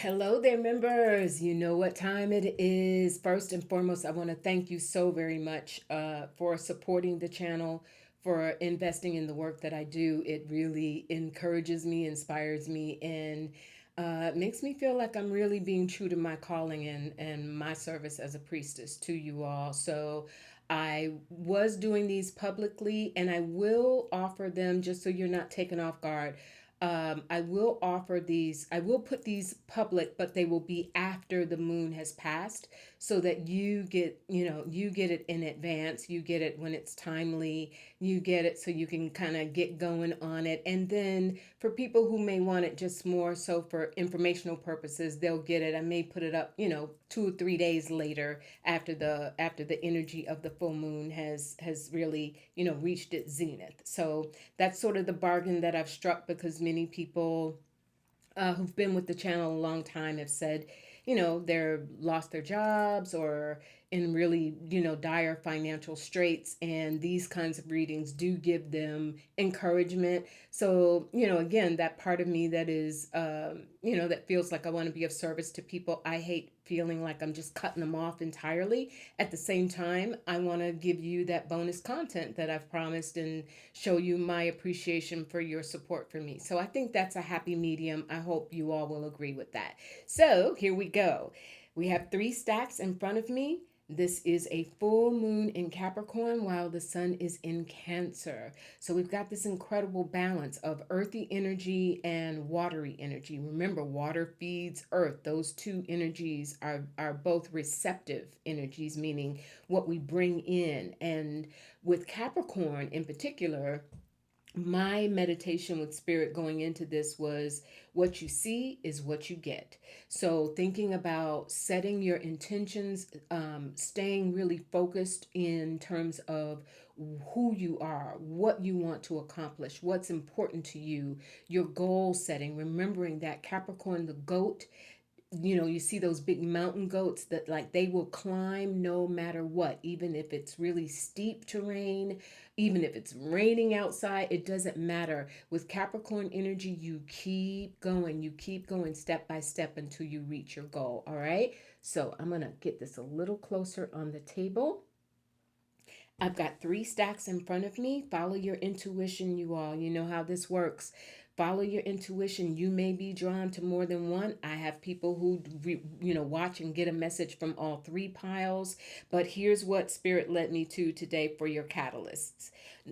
Hello there, members. You know what time it is. First and foremost, I want to thank you so very much for supporting the channel, for investing in the work that I do. It really encourages me, inspires me, and makes me feel like I'm really being true to my calling and my service as a priestess to you all. So I was doing these publicly, and I will offer them just so you're not taken off guard. I will offer these, I will put these public, but they will be after the moon has passed so that you get it in advance. You get it when it's timely. You get it so you can kind of get going on it. And then for people who may want it just more so for informational purposes, they'll get it. I may put it up, 2 or 3 days later after the energy of the full moon has really, reached its zenith. So that's sort of the bargain that I've struck because many people who've been with the channel a long time have said, they're lost their jobs or in really, dire financial straits. And these kinds of readings do give them encouragement. So, again, that part of me that is, that feels like I want to be of service to people. I hate feeling like I'm just cutting them off entirely. At the same time, I want to give you that bonus content that I've promised and show you my appreciation for your support for me. So I think that's a happy medium. I hope you all will agree with that. So here we go. We have 3 stacks in front of me. This is a full moon in Capricorn while the sun is in Cancer. So we've got this incredible balance of earthy energy and watery energy. Remember, water feeds earth. Those two energies are both receptive energies, meaning what we bring in. And with Capricorn in particular, my meditation with spirit going into this was what you see is what you get. So thinking about setting your intentions, staying really focused in terms of who you are, what you want to accomplish, what's important to you, your goal setting, remembering that Capricorn, the goat, you see those big mountain goats that like they will climb no matter what, even if it's really steep terrain, even if it's raining outside, it doesn't matter. With Capricorn energy, you keep going step by step until you reach your goal. All right. So I'm going to get this a little closer on the table. I've got 3 stacks in front of me. Follow your intuition, you all. You know how this works. Follow your intuition. You may be drawn to more than one. I have people who, watch and get a message from all 3 piles. But here's what Spirit led me to today for your catalysts.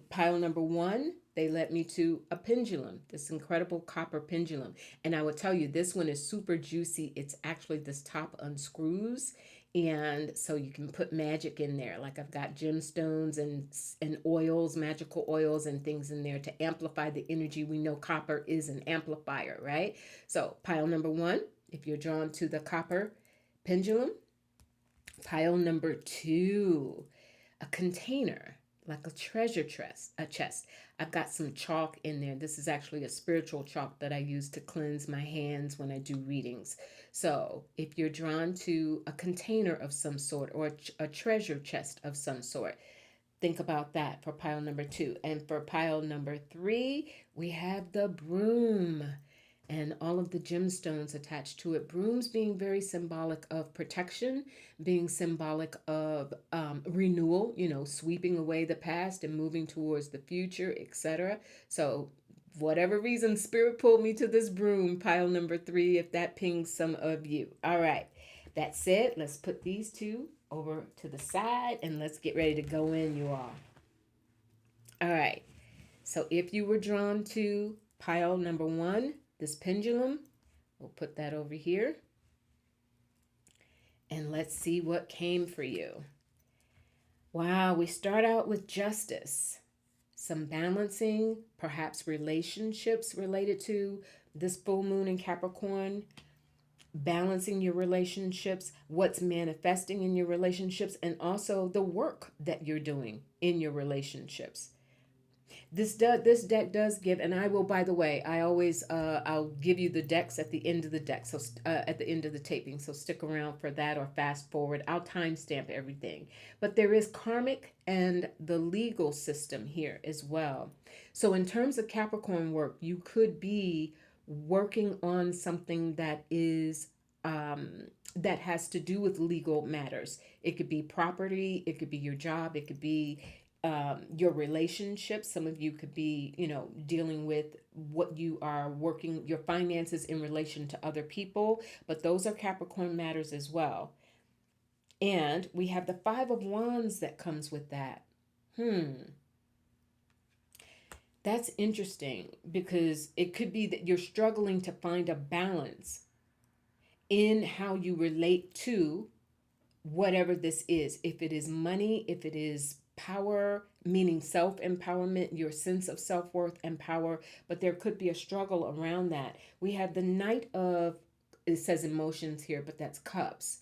Pile number 1, they led me to a pendulum, this incredible copper pendulum. And I will tell you, this one is super juicy. It's actually this top unscrews, and so you can put magic in there. Like I've got gemstones and oils, magical oils and things in there to amplify the energy. We know copper is an amplifier, right? So pile number 1, if you're drawn to the copper pendulum. Pile number 2, a container, like a treasure chest. I've got some chalk in there. This is actually a spiritual chalk that I use to cleanse my hands when I do readings. So if you're drawn to a container of some sort or a treasure chest of some sort, think about that for pile number 2. And for pile number 3, we have the broom and all of the gemstones attached to it. Brooms being very symbolic of protection, being symbolic of renewal, sweeping away the past and moving towards the future, etc. So, whatever reason, Spirit pulled me to this broom, pile number 3, if that pings some of you. All right, that's it. Let's put these 2 over to the side and let's get ready to go in, you all. All right, so if you were drawn to pile number 1, this pendulum, we'll put that over here. And let's see what came for you. Wow, we start out with justice. Some balancing, perhaps relationships related to this full moon in Capricorn. Balancing your relationships, what's manifesting in your relationships, and also the work that you're doing in your relationships. This deck does give, and I will. By the way, I always I'll give you the decks at the end of the deck, so at the end of the taping. So stick around for that, or fast forward. I'll timestamp everything. But there is karmic and the legal system here as well. So in terms of Capricorn work, you could be working on something that is that has to do with legal matters. It could be property, it could be your job, it could be your relationships. Some of you could be, dealing with what you are working, your finances in relation to other people, but those are Capricorn matters as well. And we have the Five of Wands that comes with that. That's interesting because it could be that you're struggling to find a balance in how you relate to whatever this is. If it is money, if it is power, meaning self empowerment, your sense of self worth and power, but there could be a struggle around that. We have the Knight of, it says emotions here, but that's cups.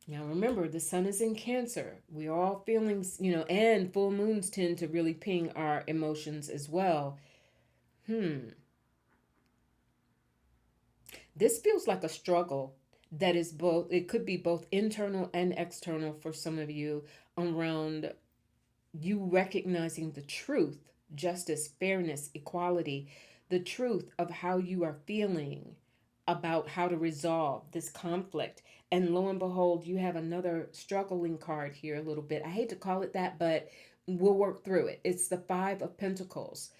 Now remember, the sun is in Cancer. We are all feelings, and full moons tend to really ping our emotions as well. This feels like a struggle that is both, it could be both internal and external for some of you, around you recognizing the truth, justice, fairness, equality, the truth of how you are feeling about how to resolve this conflict. And lo and behold, you have another struggling card here a little bit. I hate to call it that, but we'll work through it. It's the Five of Pentacles.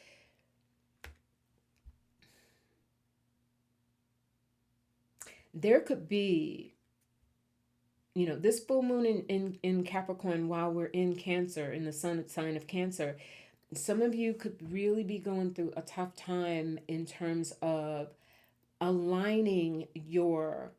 There could be, this full moon in Capricorn, while we're in Cancer, in the sun sign of Cancer, some of you could really be going through a tough time in terms of aligning your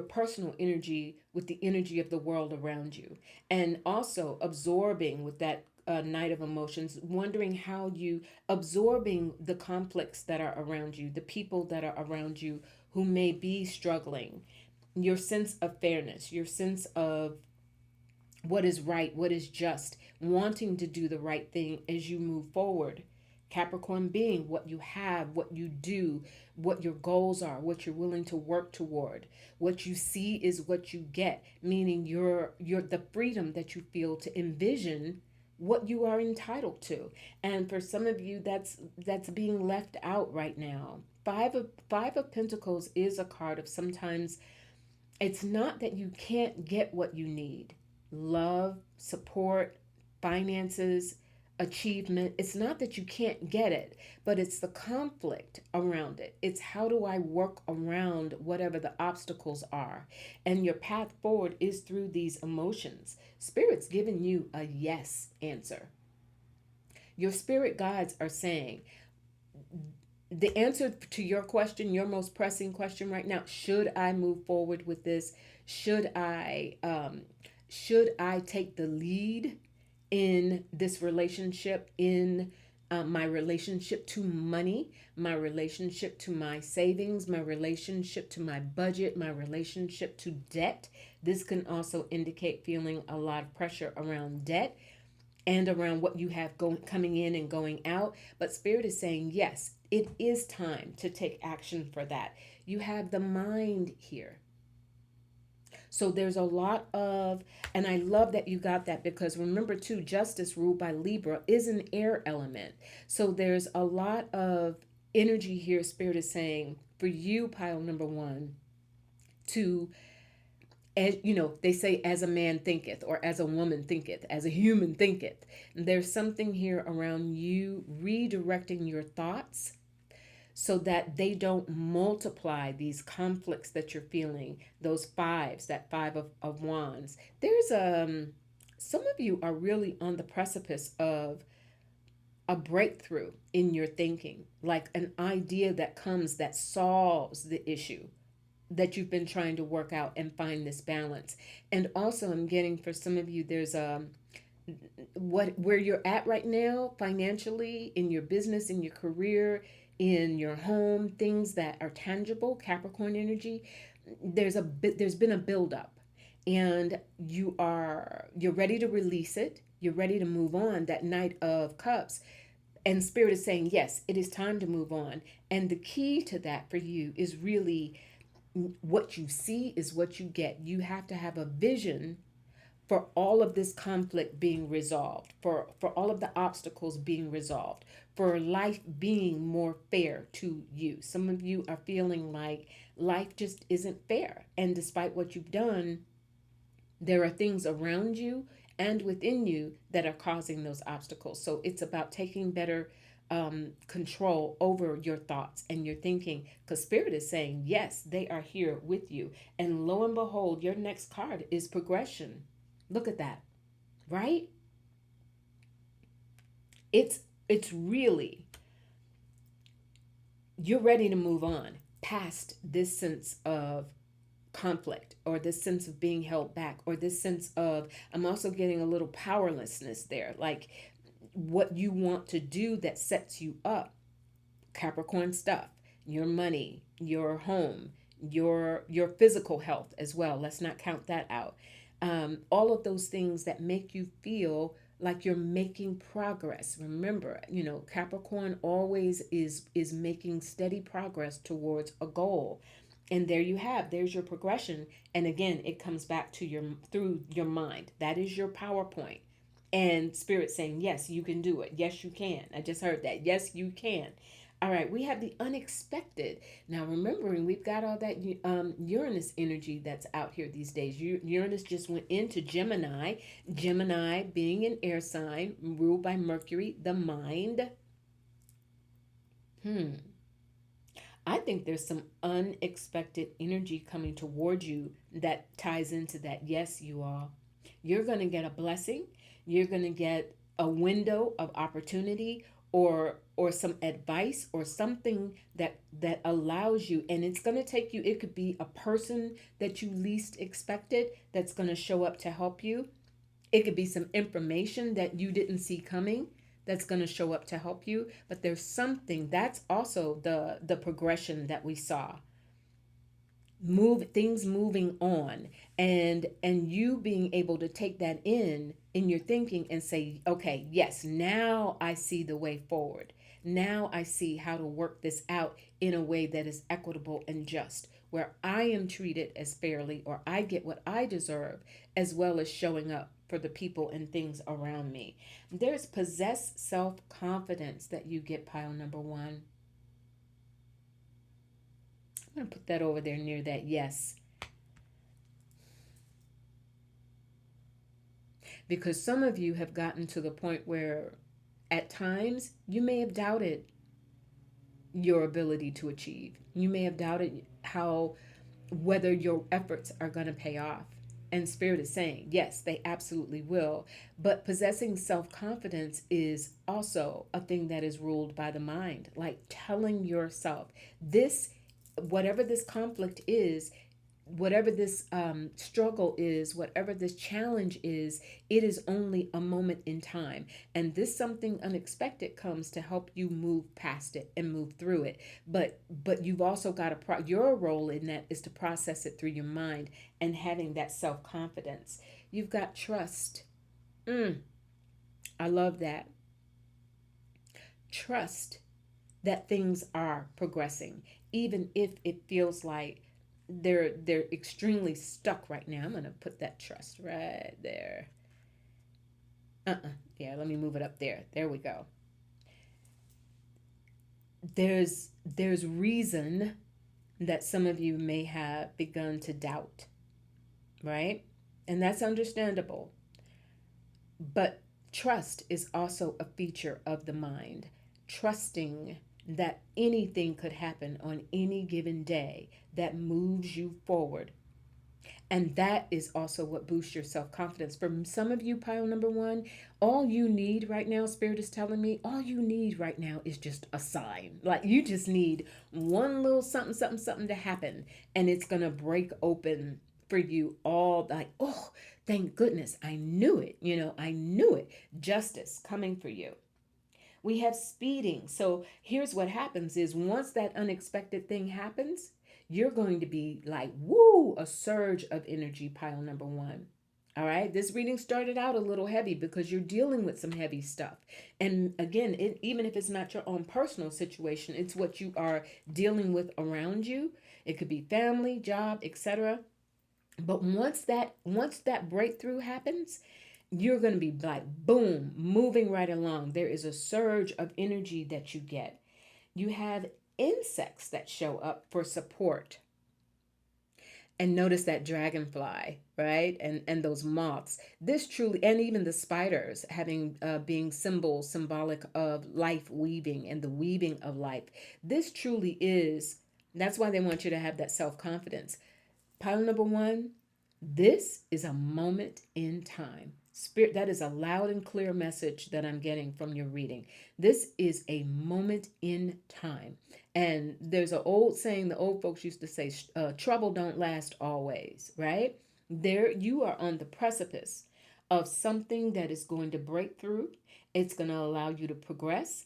personal energy with the energy of the world around you, and also absorbing with that Night of Emotions, wondering how you absorbing the conflicts that are around you, the people that are around you who may be struggling, your sense of fairness, your sense of what is right, what is just, wanting to do the right thing as you move forward. Capricorn being what you have, what you do, what your goals are, what you're willing to work toward. What you see is what you get, meaning you're the freedom that you feel to envision what you are entitled to. And for some of you, that's being left out right now. Five of Pentacles is a card of, sometimes it's not that you can't get what you need. Love, support, finances, achievement. It's not that you can't get it, but it's the conflict around it. It's how do I work around whatever the obstacles are? And your path forward is through these emotions. Spirit's giving you a yes answer. Your spirit guides are saying, the answer to your question, your most pressing question right now: should I move forward with this? Should I take the lead in this relationship, in my relationship to money, my relationship to my savings, my relationship to my budget, my relationship to debt? This can also indicate feeling a lot of pressure around debt and around what you have coming in and going out. But Spirit is saying, yes, it is time to take action for that. You have the Mind here. So there's a lot of, and I love that you got that, because remember too, justice ruled by Libra is an air element. So there's a lot of energy here. Spirit is saying for you, pile number one, to, as they say, as a man thinketh, or as a woman thinketh, as a human thinketh. There's something here around you redirecting your thoughts so that they don't multiply these conflicts that you're feeling, those fives, that Five of Wands. There's some of you are really on the precipice of a breakthrough in your thinking, like an idea that comes that solves the issue that you've been trying to work out and find this balance. And also I'm getting, for some of you, there's where you're at right now financially, in your business, in your career, in your home, things that are tangible, Capricorn energy. There's been a buildup, and you're ready to release it. You're ready to move on. That Knight of Cups, and Spirit is saying, yes, it is time to move on. And the key to that for you is really, what you see is what you get. You have to have a vision for all of this conflict being resolved, for all of the obstacles being resolved, for life being more fair to you. Some of you are feeling like life just isn't fair. And despite what you've done, there are things around you and within you that are causing those obstacles. So it's about taking better control over your thoughts and your thinking, because Spirit is saying, yes, they are here with you. And lo and behold, your next card is progression. Look at that, right? It's really, you're ready to move on past this sense of conflict, or this sense of being held back, or this sense of, I'm also getting a little powerlessness there, like what you want to do that sets you up. Capricorn stuff, your money, your home, your physical health as well. Let's not count that out. All of those things that make you feel like you're making progress. Remember, Capricorn always is making steady progress towards a goal. And there you have, there's your progression. And again, it comes back to your, through your mind. That is your PowerPoint. And Spirit saying, yes, you can do it. Yes, you can. I just heard that. Yes, you can. All right, we have the unexpected. Now, remembering we've got all that Uranus energy that's out here these days. Uranus just went into Gemini. Gemini being an air sign ruled by Mercury, the mind. I think there's some unexpected energy coming towards you that ties into that. Yes, you all. You're going to get a blessing. You're going to get a window of opportunity, or some advice, or something that allows you, and it's going to take you, it could be a person that you least expected that's going to show up to help you. It could be some information that you didn't see coming that's going to show up to help you. But there's something that's also the progression that we saw, things moving on, and you being able to take that in your thinking and say, okay, yes, now I see the way forward. Now I see how to work this out in a way that is equitable and just, where I am treated as fairly, or I get what I deserve, as well as showing up for the people and things around me. There's possessed self-confidence that you get, pile number one. I'm going to put that over there near that yes. Because some of you have gotten to the point where at times you may have doubted your ability to achieve. You may have doubted whether your efforts are going to pay off. And Spirit is saying, yes, they absolutely will. But possessing self-confidence is also a thing that is ruled by the mind. Like telling yourself, whatever this conflict is, whatever this struggle is, whatever this challenge is, it is only a moment in time. And this something unexpected comes to help you move past it and move through it. But you've also got your role in that is to process it through your mind and having that self-confidence. You've got trust. I love that. Trust that things are progressing, even if it feels like they're extremely stuck right now. I'm going to put that trust right there. Yeah, let me move it up there. There we go. There's reason that some of you may have begun to doubt, right? And that's understandable. But trust is also a feature of the mind. Trusting that anything could happen on any given day that moves you forward. And that is also what boosts your self-confidence. For some of you, pile number one, all you need right now, Spirit is telling me, all you need right now is just a sign. Like you just need one little something, something, something to happen. And it's going to break open for you all, like, oh, thank goodness. I knew it. I knew it. Justice coming for you. We have speeding. So here's what happens is once that unexpected thing happens, you're going to be like, woo, a surge of energy, pile number one. All right. This reading started out a little heavy because you're dealing with some heavy stuff. And again, even if it's not your own personal situation, it's what you are dealing with around you. It could be family, job, etc. But once that breakthrough happens, you're going to be like boom, moving right along. There is a surge of energy that you get. You have insects that show up for support. And notice that dragonfly, right? And those moths. This truly, and even the spiders having being symbolic of life weaving and the weaving of life. This truly is. That's why they want you to have that self confidence. Pile number one, this is a moment in time. Spirit, that is a loud and clear message that I'm getting from your reading. This is a moment in time. And there's an old saying the old folks used to say, trouble don't last always, right? There you are on the precipice of something that is going to break through. It's going to allow you to progress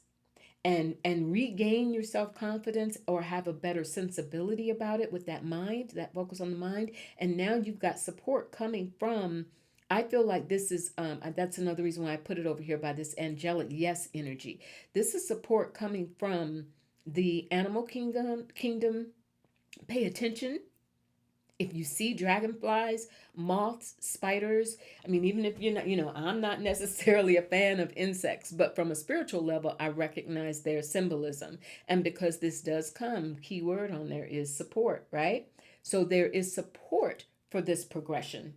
and regain your self-confidence or have a better sensibility about it with that mind, that focus on the mind. And now you've got support coming from, I feel like this is that's another reason why I put it over here by this angelic yes energy. This is support coming from the animal kingdom. Pay attention if you see dragonflies, moths, spiders. I mean, even if you're not, I'm not necessarily a fan of insects, but from a spiritual level, I recognize their symbolism. And because this does come, key word on there is support, right? So there is support for this progression.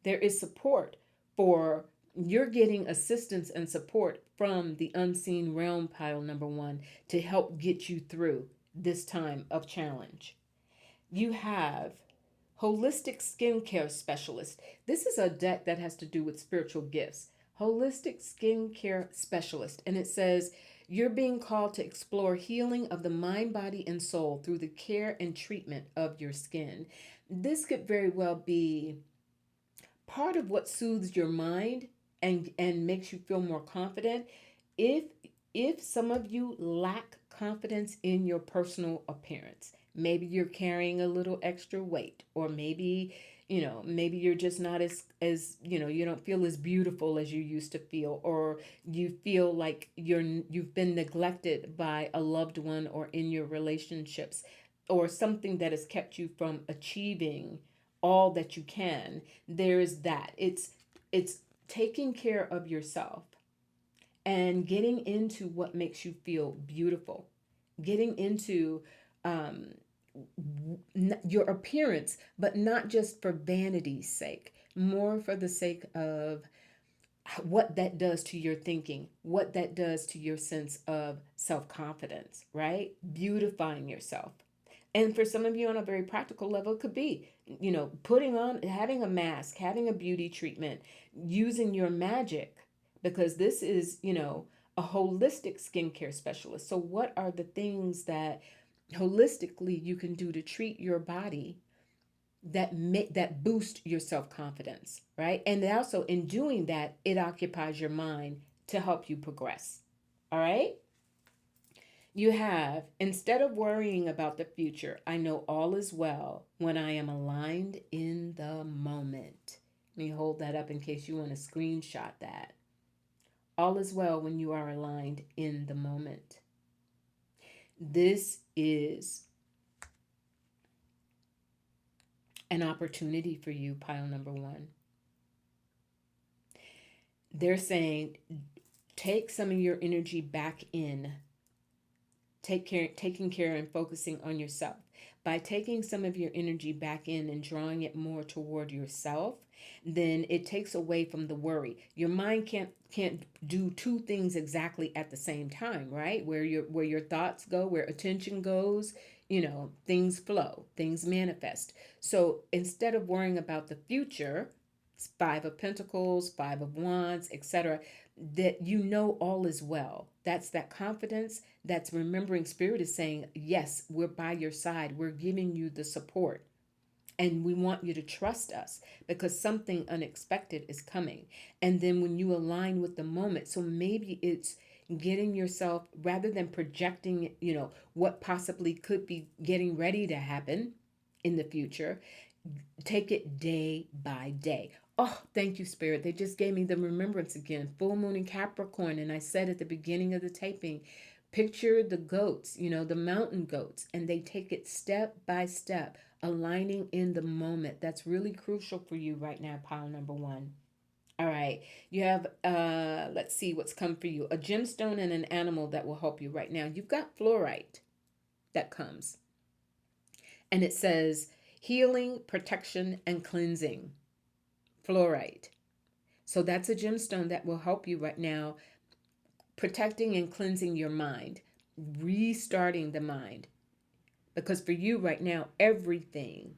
There is support for, you're getting assistance and support from the unseen realm, pile number one, to help get you through this time of challenge. You have Holistic Skincare Specialist. This is a deck that has to do with spiritual gifts. Holistic Skincare Specialist. And it says, you're being called to explore healing of the mind, body, and soul through the care and treatment of your skin. This could very well be part of what soothes your mind and makes you feel more confident. If some of you lack confidence in your personal appearance, maybe you're carrying a little extra weight, or maybe you're just not as you don't feel as beautiful as you used to feel, or you feel like you've been neglected by a loved one or in your relationships, or something that has kept you from achieving all that you can. There is that. It's taking care of yourself and getting into what makes you feel beautiful, getting into um, your appearance, but not just for vanity's sake, more for the sake of what that does to your thinking, what that does to your sense of self confidence, right? Beautifying yourself. And for some of you on a very practical level, it could be, putting on, having a mask, having a beauty treatment, using your magic, because this is, a holistic skincare specialist. So, what are the things that holistically you can do to treat your body that boost your self-confidence, right? And also in doing that, it occupies your mind to help you progress. All right? You have, instead of worrying about the future, I know all is well when I am aligned in the moment. Let me hold that up in case you want to screenshot that. All is well when you are aligned in the moment. This is an opportunity for you, pile number one. They're saying take some of your energy back in. Taking care and focusing on yourself. By taking some of your energy back in and drawing it more toward yourself, then it takes away from the worry. Your mind can't do two things exactly at the same time, right? Where your thoughts go, where attention goes, things flow, things manifest. So instead of worrying about the future, Five of Pentacles, Five of Wands, etc., that all is well. That's that confidence. That's remembering Spirit is saying, yes, we're by your side. We're giving you the support. And we want you to trust us because something unexpected is coming. And then when you align with the moment, so maybe it's getting yourself, rather than projecting, what possibly could be getting ready to happen in the future, take it day by day. Oh, thank you, Spirit. They just gave me the remembrance again. Full moon in Capricorn. And I said at the beginning of the taping, Picture the goats, the mountain goats, and they take it step by step, aligning in the moment. That's really crucial for you right now, pile number one. All right. You have, let's see what's come for you, a gemstone and an animal that will help you right now. You've got fluorite that comes, and it says healing, protection, and cleansing. Fluorite. So that's a gemstone that will help you right now, protecting and cleansing your mind, restarting the mind. Because for you right now, everything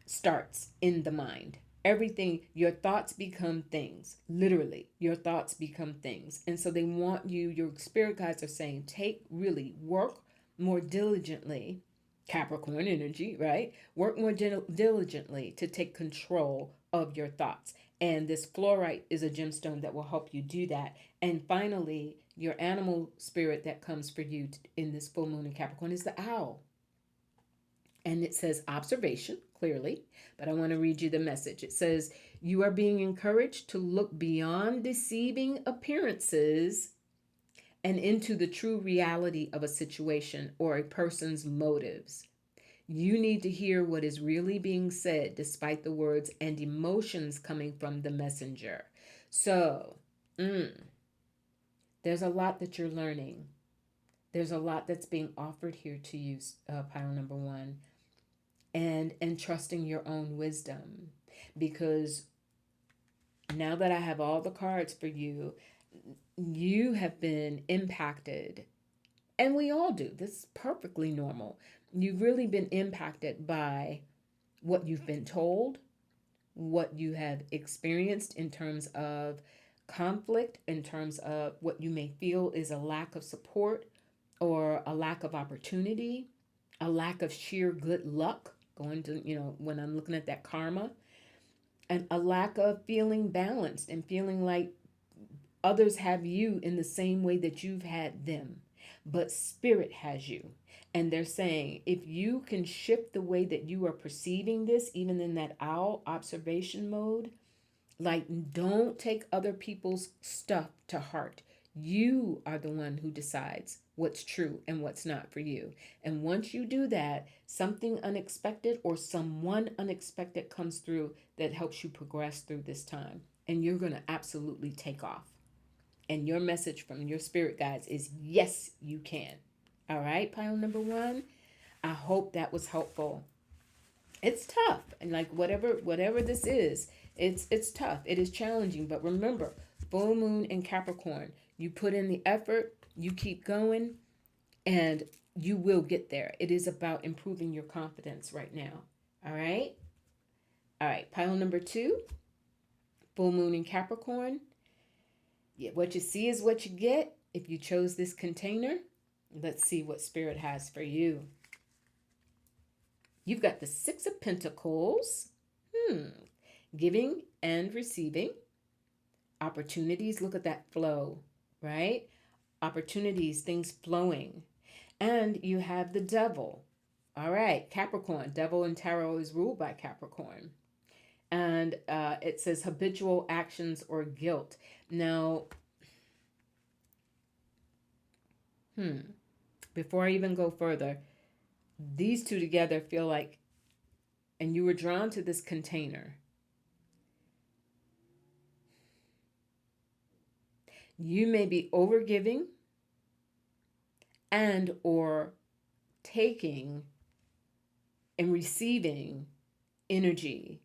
starts in the mind. Everything, your thoughts become things. Literally, your thoughts become things. And so they want you, your spirit guides are saying, work more diligently. Capricorn energy, right? Work more diligently to take control of your thoughts. And this fluorite is a gemstone that will help you do that. And finally, your animal spirit that comes for you in this full moon in Capricorn is the owl. And it says observation, clearly, but I want to read you the message. It says, you are being encouraged to look beyond deceiving appearances and into the true reality of a situation or a person's motives. You need to hear what is really being said despite the words and emotions coming from the messenger. So, there's a lot that you're learning. There's a lot that's being offered here to you, pile number one. And trusting your own wisdom, because now that I have all the cards for you, you have been impacted, and we all do. This is perfectly normal. You've really been impacted by what you've been told, what you have experienced in terms of conflict, in terms of what you may feel is a lack of support or a lack of opportunity, a lack of sheer good luck, going to, when I'm looking at that karma, and a lack of feeling balanced and feeling like others have you in the same way that you've had them, but spirit has you. And they're saying, if you can shift the way that you are perceiving this, even in that owl observation mode, like, don't take other people's stuff to heart. You are the one who decides what's true and what's not for you. And once you do that, something unexpected or someone unexpected comes through that helps you progress through this time. And you're going to absolutely take off. And your message from your spirit guides is, yes, you can. All right, pile number one. I hope that was helpful. It's tough. And like whatever this is, it's tough. It is challenging. But remember, full moon in Capricorn, you put in the effort, you keep going, and you will get there. It is about improving your confidence right now. All right? All right, pile number two, full moon in Capricorn. Yeah, what you see is what you get. If you chose this container, let's see what Spirit has for you. You've got the Six of Pentacles. Giving and receiving. Opportunities, look at that flow, right? Opportunities, things flowing. And you have the Devil. All right, Capricorn. Devil in tarot is ruled by Capricorn. And it says habitual actions or guilt. Now, before I even go further, these two together feel like, and you were drawn to this container. You may be overgiving and or taking and receiving energy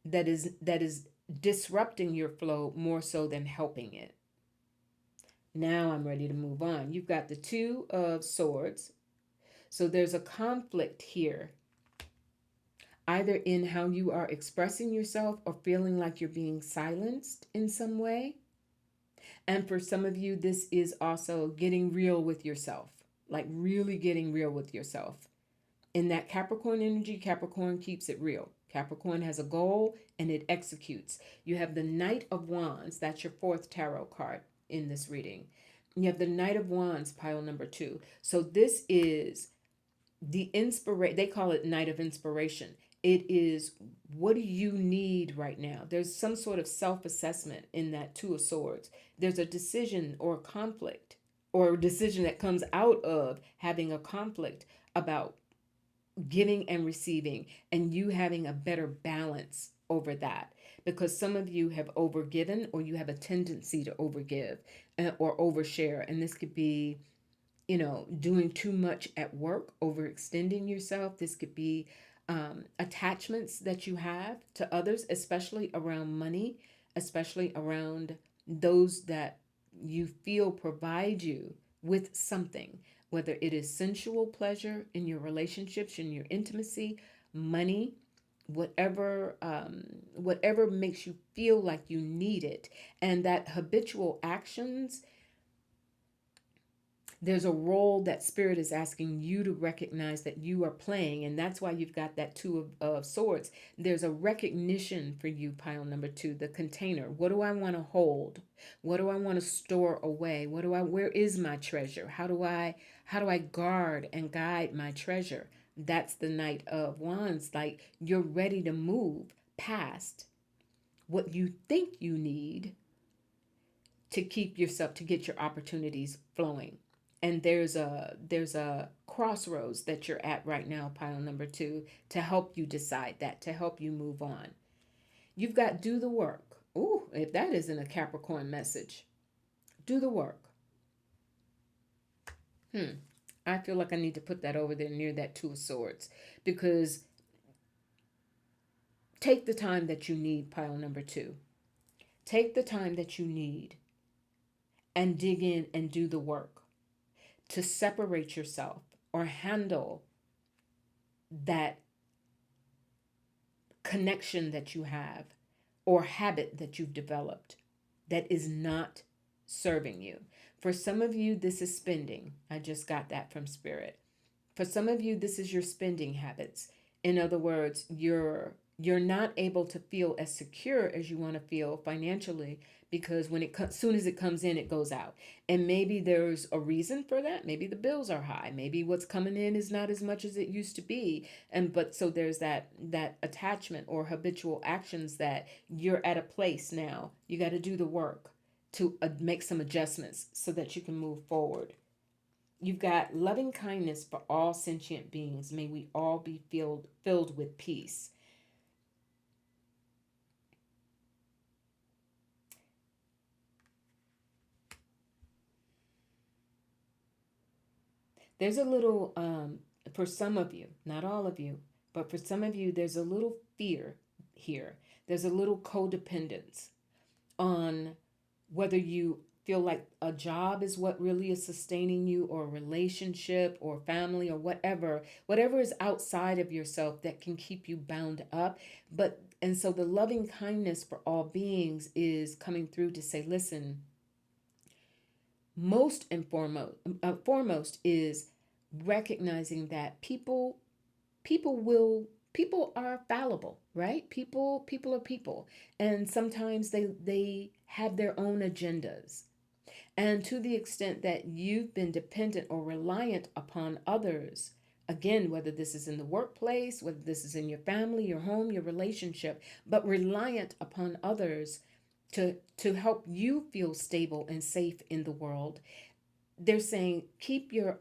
that is disrupting your flow more so than helping it. Now I'm ready to move on. You've got the Two of Swords. So there's a conflict here, either in how you are expressing yourself or feeling like you're being silenced in some way. And for some of you, this is also getting real with yourself, like really getting real with yourself. In that Capricorn energy, Capricorn keeps it real. Capricorn has a goal and it executes. You have the Knight of Wands. That's your fourth tarot card in this reading. You have the Knight of Wands, pile number two. So this is the inspiration. They call it Night of Inspiration. It is, what do you need right now? There's some sort of self-assessment in that Two of Swords. There's a decision or conflict or a decision that comes out of having a conflict about giving and receiving, and you having a better balance over that, because some of you have overgiven, or you have a tendency to overgive, or overshare. And this could be, doing too much at work, overextending yourself. This could be attachments that you have to others, especially around money, especially around those that you feel provide you with something, whether it is sensual pleasure in your relationships, in your intimacy, money, whatever makes you feel like you need it. And that habitual actions, there's a role that spirit is asking you to recognize that you are playing, and that's why you've got that two of swords. There's a recognition for you, pile number two, the container. What do I want to hold? What do I want to store away? Where is my treasure? How do I guard and guide my treasure? That's the Knight of Wands. Like, you're ready to move past what you think you need to keep yourself, to get your opportunities flowing. And there's a crossroads that you're at right now, pile number two, to help you decide that, to help you move on. You've got do the work. Ooh, if that isn't a Capricorn message, do the work. I feel like I need to put that over there near that two of swords, because take the time that you need, pile number two. Take the time that you need and dig in and do the work to separate yourself or handle that connection that you have or habit that you've developed that is not serving you. For some of you, this is spending. I just got that from Spirit. For some of you, this is your spending habits. In other words, you're not able to feel as secure as you want to feel financially, because when soon as it comes in, it goes out. And maybe there's a reason for that. Maybe the bills are high. Maybe what's coming in is not as much as it used to be. And but so there's that attachment or habitual actions that you're at a place now. You got to do the work to make some adjustments so that you can move forward. You've got loving kindness for all sentient beings. May we all be filled with peace. There's a little, for some of you, not all of you, but for some of you, there's a little fear here. There's a little codependence on whether you feel like a job is what really is sustaining you, or a relationship or family or whatever is outside of yourself that can keep you bound up. But and so the loving kindness for all beings is coming through to say, listen, most and foremost is recognizing that people are fallible, right? People are people, and sometimes they have their own agendas. And to the extent that you've been dependent or reliant upon others, again, whether this is in the workplace, whether this is in your family, your home, your relationship, but reliant upon others to help you feel stable and safe in the world, they're saying keep your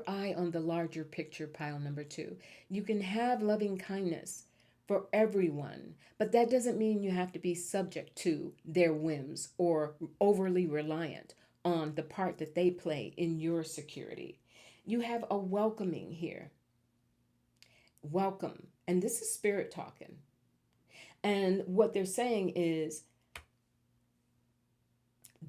eye on the larger picture, pile number two. You can have loving kindness for everyone, but that doesn't mean you have to be subject to their whims or overly reliant on the part that they play in your security. You have a welcoming here. Welcome. And this is spirit talking. And what they're saying is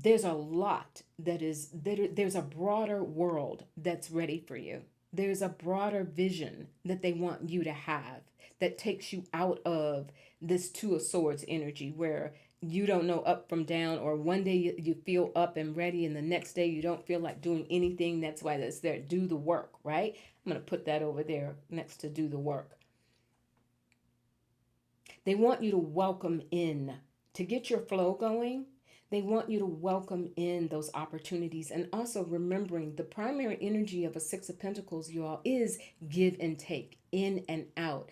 there's a lot there's a broader world that's ready for you. There's a broader vision that they want you to have that takes you out of this two of swords energy, where you don't know up from down, or one day you feel up and ready and the next day you don't feel like doing anything. That's why that's there. Do the work, right? I'm going to put that over there next to do the work. They want you to welcome in, to get your flow going. They want you to welcome in those opportunities, and also remembering the primary energy of a Six of Pentacles, you all, is give and take, in and out,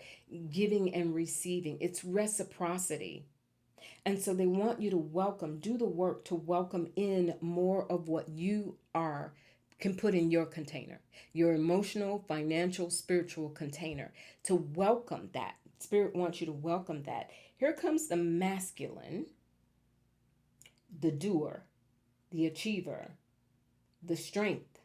giving and receiving. It's reciprocity. And so they want you to welcome, do the work to welcome in more of what you are can put in your container, your emotional, financial, spiritual container, to welcome that. Spirit wants you to welcome that. Here comes the masculine, the doer, the achiever, the strength.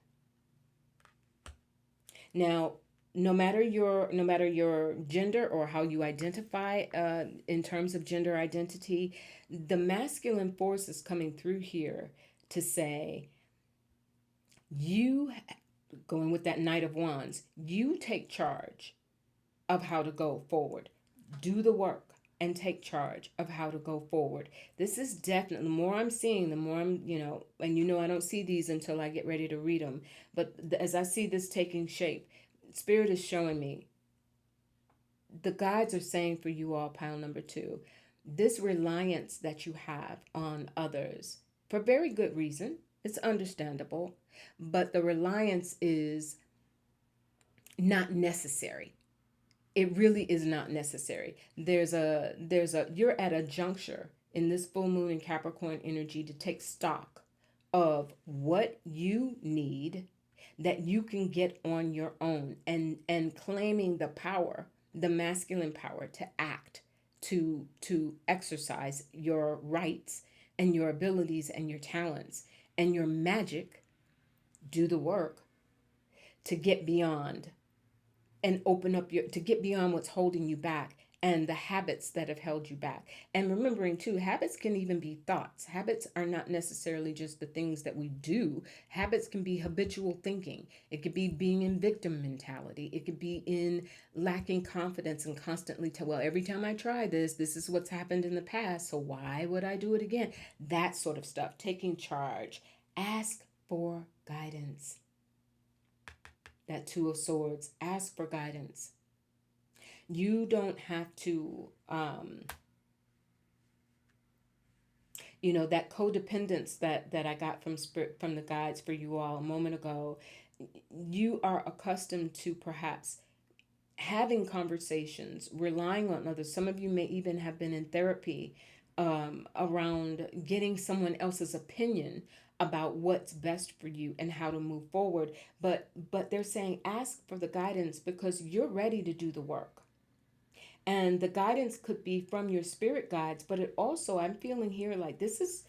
Now, no matter your gender or how you identify in terms of gender identity, the masculine force is coming through here to say, you, going with that Knight of Wands, you take charge of how to go forward. Do the work and take charge of how to go forward. This is definitely, the more I'm seeing, the more I'm, and I don't see these until I get ready to read them. But as I see this taking shape, Spirit is showing me, the guides are saying for you all, pile number 2, this reliance that you have on others for very good reason. It's understandable, but the reliance is not necessary. It really is not necessary. You're at a juncture in this full moon in Capricorn energy to take stock of what you need that you can get on your own, and claiming the power, the masculine power to act, to exercise your rights and your abilities and your talents and your magic. Do the work to get beyond and open up to get beyond what's holding you back and the habits that have held you back. And remembering too, habits can even be thoughts. Habits are not necessarily just the things that we do. Habits can be habitual thinking. It could be being in victim mentality. It could be in lacking confidence and constantly well, every time I try this is what's happened in the past, so why would I do it again? That sort of stuff. Taking charge. Ask for guidance. That Two of Swords. Ask for guidance. You don't have to, that codependence that I got from spirit, from the guides for you all a moment ago. You are accustomed to perhaps having conversations, relying on others. Some of you may even have been in therapy around getting someone else's opinion about what's best for you and how to move forward. But they're saying ask for the guidance because you're ready to do the work. And the guidance could be from your spirit guides, but it also, I'm feeling here like this is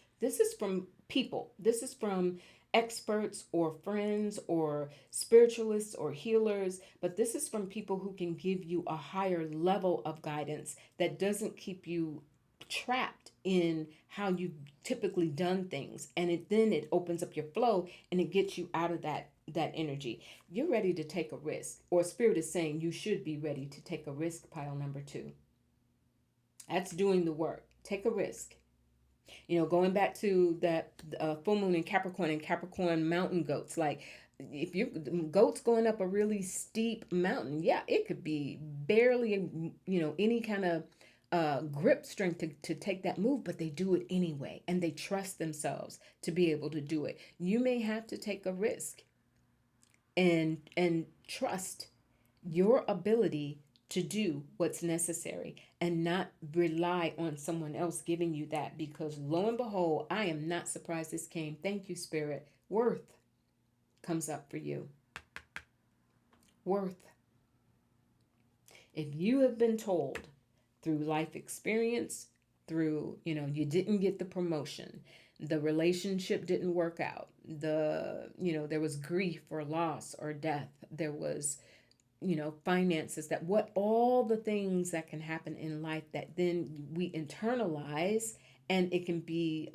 from people. This is from experts or friends or spiritualists or healers, but this is from people who can give you a higher level of guidance that doesn't keep you trapped in how you've typically done things, and then it opens up your flow and it gets you out of that energy. You're ready to take a risk, or spirit is saying you should be ready to take a risk, pile number 2. That's doing the work. Take a risk. Going back to that full moon in Capricorn and Capricorn mountain goats, like if you goats going up a really steep mountain, yeah, it could be barely any kind of grip strength to take that move, but they do it anyway, and they trust themselves to be able to do it. You may have to take a risk and trust your ability to do what's necessary and not rely on someone else giving you that, because lo and behold, I am not surprised this came. Thank you, Spirit. Worth comes up for you. Worth. If you have been told through life experience, through, you didn't get the promotion, the relationship didn't work out, there was grief or loss or death, there was, finances, that what all the things that can happen in life that then we internalize, and it can be,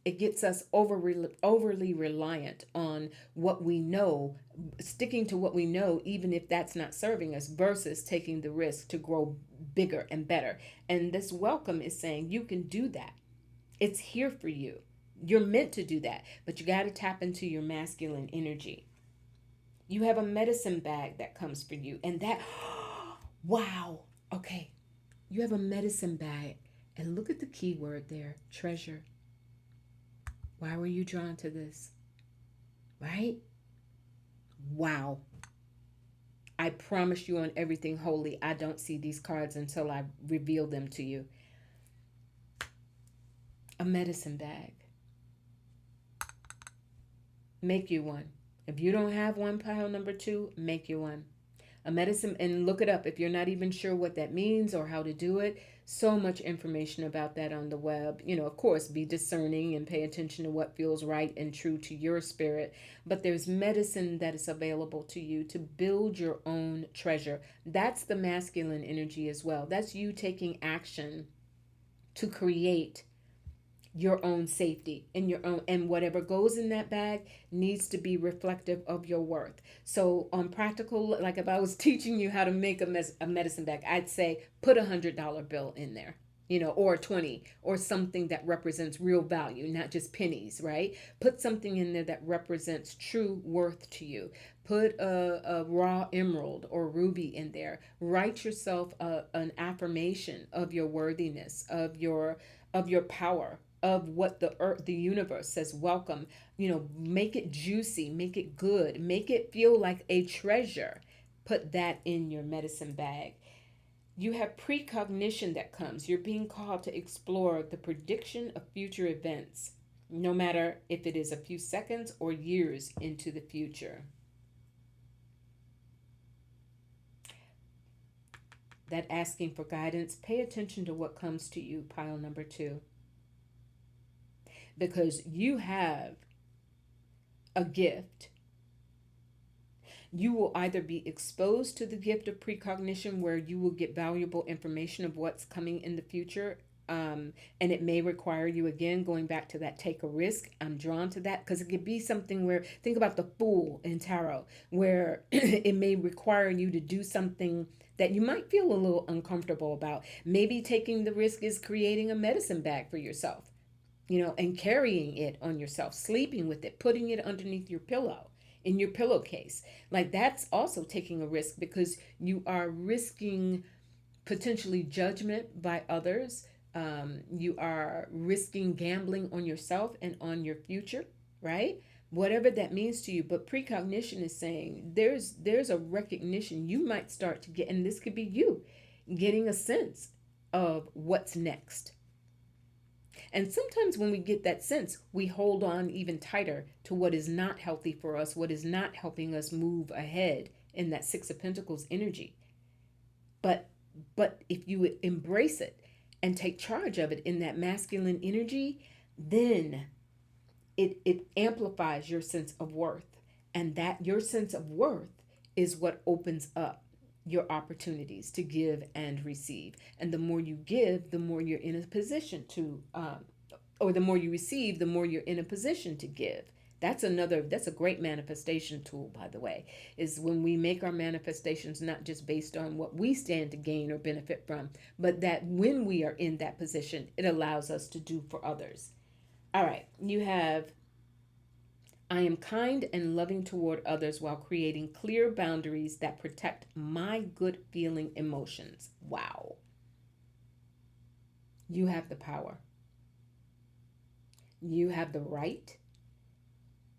it gets us overly reliant on what we know, sticking to what we know, even if that's not serving us, versus taking the risk to grow bigger and better. And this welcome is saying you can do that. It's here for you. You're meant to do that, but you got to tap into your masculine energy. You have a medicine bag that comes for you, and that, wow, okay. You have a medicine bag, and look at the key word there, treasure. Why were you drawn to this? Right? Wow. I promise you on everything holy, I don't see these cards until I reveal them to you. A medicine bag. Make you one. If you don't have one, pile number two, make you one. A medicine, and look it up if you're not even sure what that means or how to do it. So much information about that on the web. Of course, be discerning and pay attention to what feels right and true to your spirit. But there's medicine that is available to you to build your own treasure. That's the masculine energy as well. That's you taking action to create your own safety and your own, and whatever goes in that bag needs to be reflective of your worth. So on practical, like if I was teaching you how to make a medicine bag, I'd say put $100 bill in there, or 20, or something that represents real value, not just pennies, right? Put something in there that represents true worth to you. Put a raw emerald or ruby in there. Write yourself an affirmation of your worthiness, of your power, of what the earth, the universe says welcome. Make it juicy, make it good, make it feel like a treasure. Put that in your medicine bag. You have precognition that comes. You're being called to explore the prediction of future events, no matter if it is a few seconds or years into the future. That asking for guidance, pay attention to what comes to you, pile number two, because you have a gift. You will either be exposed to the gift of precognition, where you will get valuable information of what's coming in the future. And it may require you, again, going back to that take a risk. I'm drawn to that because it could be something where, think about the Fool in tarot, where it may require you to do something that you might feel a little uncomfortable about. Maybe taking the risk is creating a medicine bag for yourself, and carrying it on yourself, sleeping with it, putting it underneath your pillow, in your pillowcase. Like, that's also taking a risk, because you are risking potentially judgment by others. You are risking gambling on yourself and on your future, right? Whatever that means to you. But precognition is saying there's a recognition you might start to get, and this could be you getting a sense of what's next. And sometimes when we get that sense, we hold on even tighter to what is not healthy for us, what is not helping us move ahead in that Six of Pentacles energy. But if you embrace it and take charge of it in that masculine energy, then it amplifies your sense of worth. And that your sense of worth is what opens up your opportunities to give and receive. And the more you give, the more you're in a position to, or the more you receive, the more you're in a position to give. That's a great manifestation tool, by the way, is when we make our manifestations not just based on what we stand to gain or benefit from, but that when we are in that position, it allows us to do for others. All right, you have, I am kind and loving toward others while creating clear boundaries that protect my good feeling emotions. Wow. You have the power. You have the right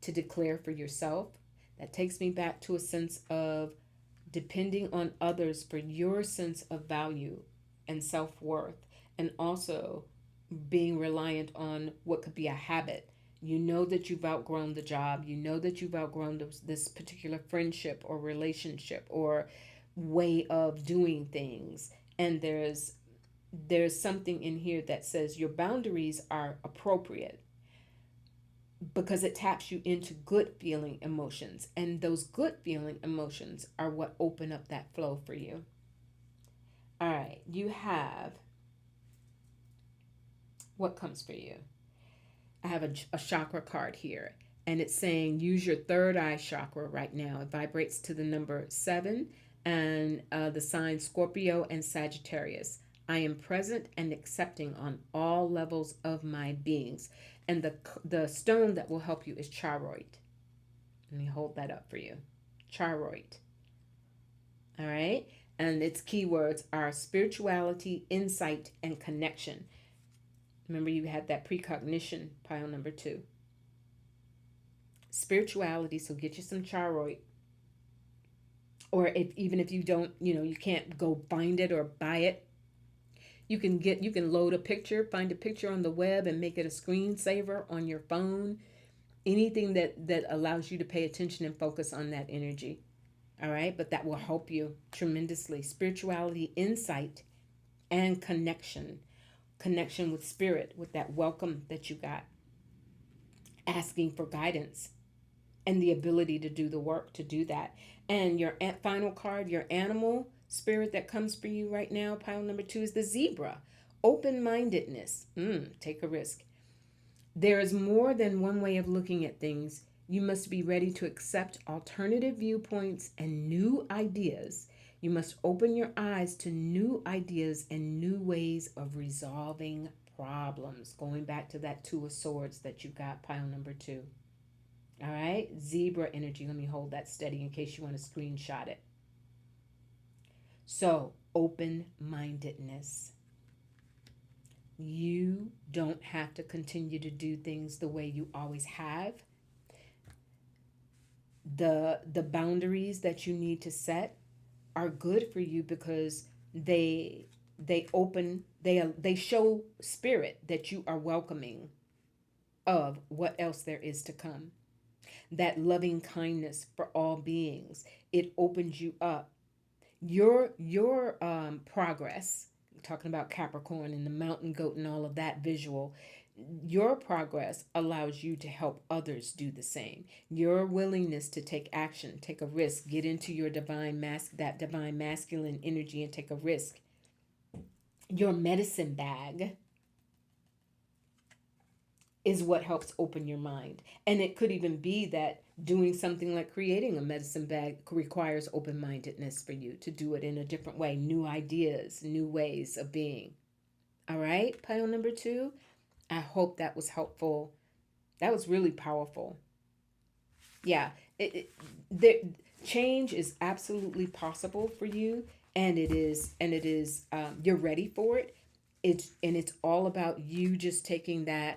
to declare for yourself. That takes me back to a sense of depending on others for your sense of value and self-worth, and also being reliant on what could be a habit. You know that you've outgrown the job. You know that you've outgrown this particular friendship or relationship or way of doing things. And there's something in here that says your boundaries are appropriate because it taps you into good feeling emotions. And those good feeling emotions are what open up that flow for you. All right, you have, what comes for you? I have a chakra card here, and it's saying use your third eye chakra right now. It vibrates to the number 7 and the signs Scorpio and Sagittarius. I am present and accepting on all levels of my beings. And the stone that will help you is charoite. Let me hold that up for you. Charoite. All right. And its keywords are spirituality, insight, and connection. Remember, you had that precognition, pile number 2. Spirituality, so get you some charoite. Or even if you don't, you can't go find it or buy it, you can load a picture, find a picture on the web and make it a screensaver on your phone Anything that allows you to pay attention and focus on that energy. All right, but that will help you tremendously. Spirituality, insight, and connection with spirit, with that welcome that you got, asking for guidance and the ability to do the work to do that. And your final card, your animal spirit that comes for you right now, pile number 2, is the zebra. Open mindedness. Take a risk. There is more than one way of looking at things. You must be ready to accept alternative viewpoints and new ideas. You must open your eyes to new ideas and new ways of resolving problems. Going back to that 2 of Swords that you got, pile number 2. All right, zebra energy. Let me hold that steady in case you want to screenshot it. So, open mindedness. You don't have to continue to do things the way you always have. The boundaries that you need to set are good for you because they show spirit that you are welcoming of what else there is to come. That loving kindness for all beings, it opens you up. Your progress, talking about Capricorn and the mountain goat and all of that visual, your progress allows you to help others do the same. Your willingness to take action, take a risk, get into your that divine masculine energy and take a risk. Your medicine bag is what helps open your mind. And it could even be that doing something like creating a medicine bag requires open mindedness for you to do it in a different way, new ideas, new ways of being. All right, pile number 2. I hope that was helpful. That was really powerful. Yeah, the change is absolutely possible for you, and it is. You're ready for it. It's all about you just taking that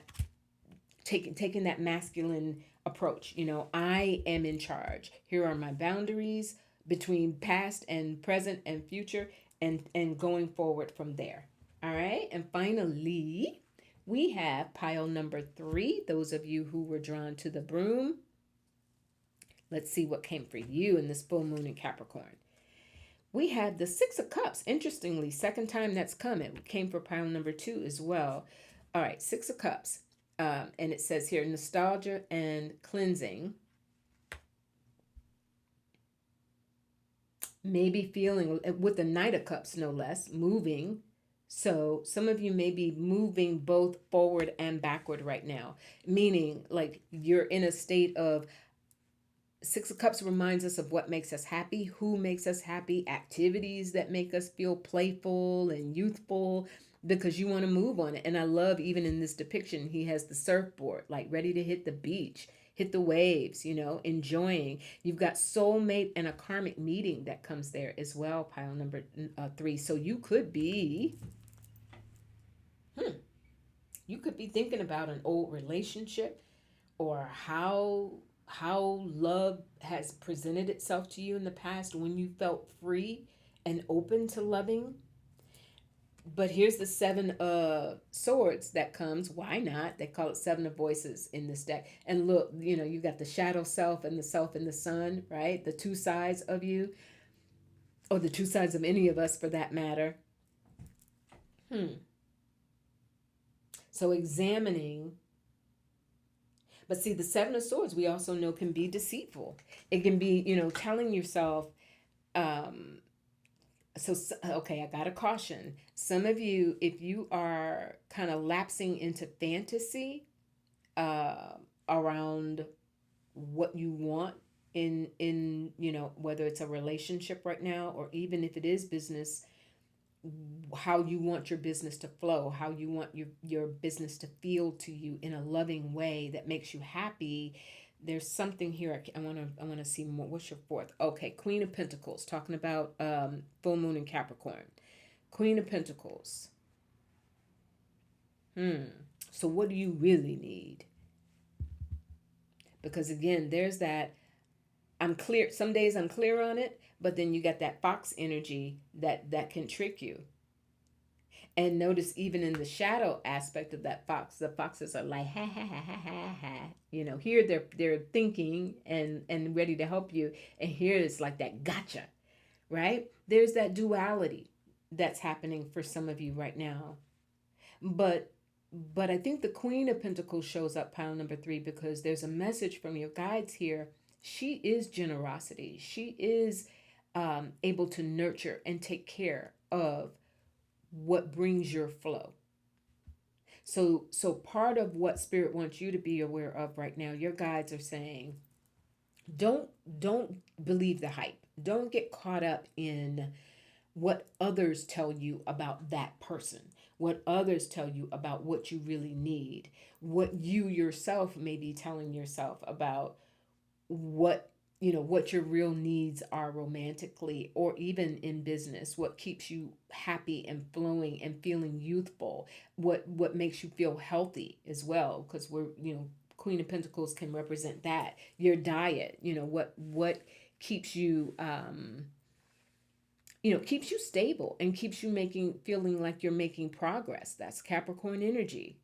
masculine approach. I am in charge. Here are my boundaries between past and present and future, and going forward from there. All right, and finally, we have pile number 3. Those of you who were drawn to the broom, let's see what came for you in this full moon in Capricorn. We have the 6 of Cups. Interestingly, second time that's come. It came for pile number 2 as well. All right, 6 of Cups. And it says here, nostalgia and cleansing. Maybe feeling, with the Knight of Cups no less, moving. So some of you may be moving both forward and backward right now, meaning like you're in a state of, 6 of Cups reminds us of what makes us happy, who makes us happy, activities that make us feel playful and youthful, because you want to move on it. And I love, even in this depiction, he has the surfboard, like ready to hit the beach, hit the waves, enjoying. You've got soulmate and a karmic meeting that comes there as well, pile number 3. So you could be, you could be thinking about an old relationship, or how love has presented itself to you in the past when you felt free and open to loving. But here's the 7 of Swords that comes. Why not? They call it 7 of Voices in this deck. And look, you got the shadow self and the self in the sun, right? The 2 sides of you, or the 2 sides of any of us for that matter. So examining. But see, the 7 of Swords, we also know, can be deceitful. It can be, telling yourself, okay, I got to caution. Some of you, if you are kind of lapsing into fantasy around what you want in whether it's a relationship right now, or even if it is business, how you want your business to flow, how you want your business to feel to you in a loving way that makes you happy. There's something here I want to see more. What's your 4th? Okay, Queen of Pentacles, talking about full moon in Capricorn. Queen of Pentacles. So what do you really need? Because again, there's that, I'm clear. Some days I'm clear on it, but then you got that fox energy that can trick you. And notice even in the shadow aspect of that fox, the foxes are like ha ha ha ha ha ha. Here they're thinking and ready to help you, and here it's like that gotcha, right? There's that duality that's happening for some of you right now. But I think the Queen of Pentacles shows up pile number 3 because there's a message from your guides here. She is generosity. She is able to nurture and take care of what brings your flow. So part of what Spirit wants you to be aware of right now, your guides are saying, don't don't believe the hype. Don't get caught up in what others tell you about that person, what others tell you about what you really need, what you yourself may be telling yourself about what what your real needs are romantically or even in business, what keeps you happy and flowing and feeling youthful, what makes you feel healthy as well, because we're Queen of Pentacles can represent that. Your diet, what keeps you keeps you stable and keeps you feeling like you're making progress. That's Capricorn energy.